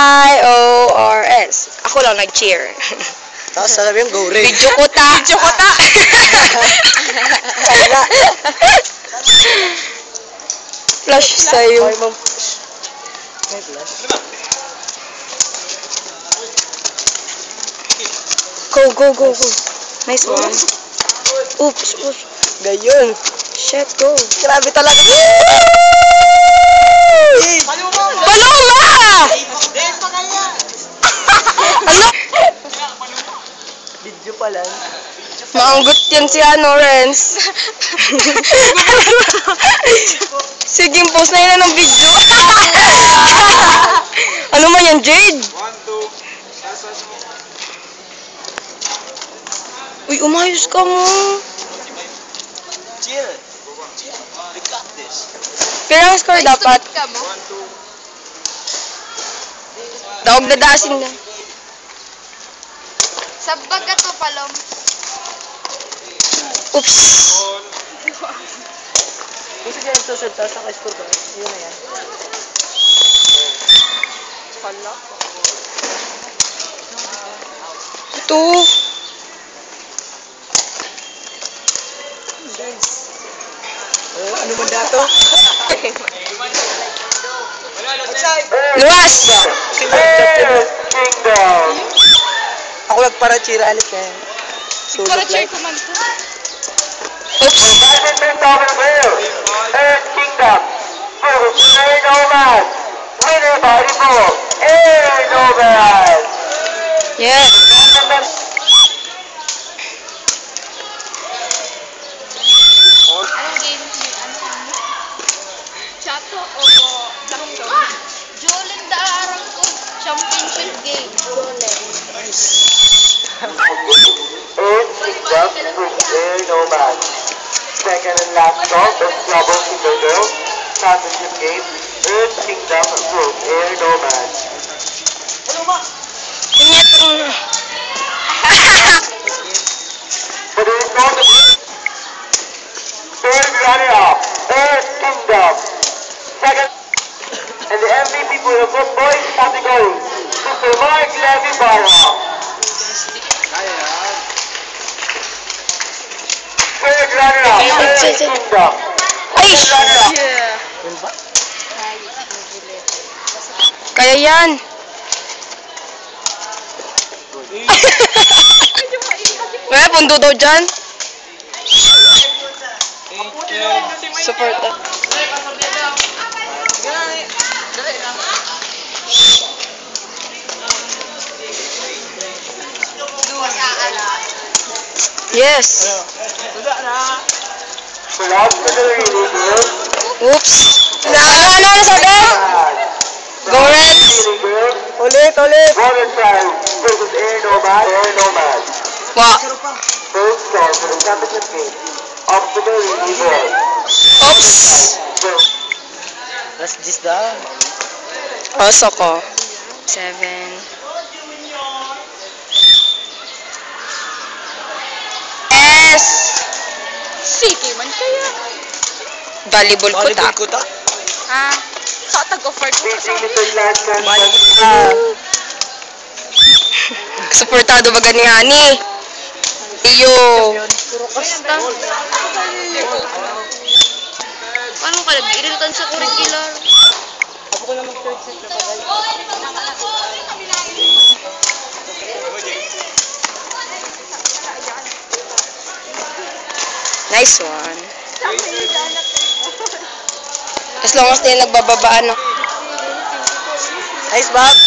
N-I-O-R-S. Ako lang nag-cheer. Tapos sabi yung go red. Video ko ta. Video ko ta. Flash sa'yo. May flash. Go, go, go, go. Nice one. Oops, oops. Gayon. Shit, go. Grabe talaga. Paloma! Ano? Video pa lang. Maanggot yan si Renz. Sige, post na yun ng video. Ano man yan, Jade? 1, 2. Uy, umayos ka mo. Chill. We got this. Kaya ang score dapat. 1, 2. Dawag dadaasin na. Sa baga to, Palom. Oops. Gusto niya yung susunod tapos naka-score ba? Yun na yan. Pala. 2. Ano man dato? Luwas! Ako nagpara-cheer alit eh. Para cheer ko man to. Oops. Yeah. Anong game? Ano? Chato o Daronggo? Jolen Darang ko. Championship game. Jolen. Second and last call, Best Trouble Single Girl, Championship Game, Earth Kingdom Group Air Nomad. Ingat mo. But it is not the third runner-up, Earth Kingdom. Second, and the MVP for the boys category, Mr. Mark Levy Barra. Third runner-up, Earth Kingdom. Ay! Yeah. Kaya yan. May pundo daw dyan. Support that. Yes. So last for the relay girl, Oops. Ano sabi? Go Renz. relay girl, Ulit, ulit. Water Tribe versus Air Nomad, Air Nomad. Wa. First call for the championship game, obstacle relay girl. Oops. Last this daw. Oso ko. 7. Yes. Sige man kaya. Volleyball ko ta. Volleyball ko ta. Ha? Sa tag-offer ko This sa is the last chance. Suportado ba gani Hani? Iyo. basta. Paano ka nag-iritan sa curricular? Ako ko lang mag-third set na pagay. Nice one. As long as di nagbababaan no. Nice, Bob.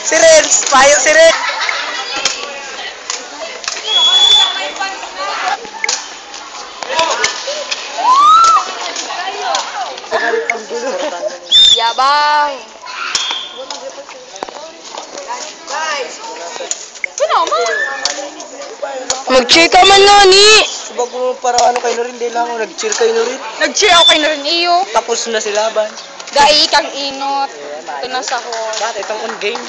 Si Renz. Payo si Renz. Yabang. Mag-cheer ka man Nani. Subag mo para ano kay Norin. Di lang ako nag-cheer kay Norin. Nag-cheer ako kay Norin iyo. Tapos na si Laban. Gai kang inot. Ito na sa hall. Bakit? Itong on game.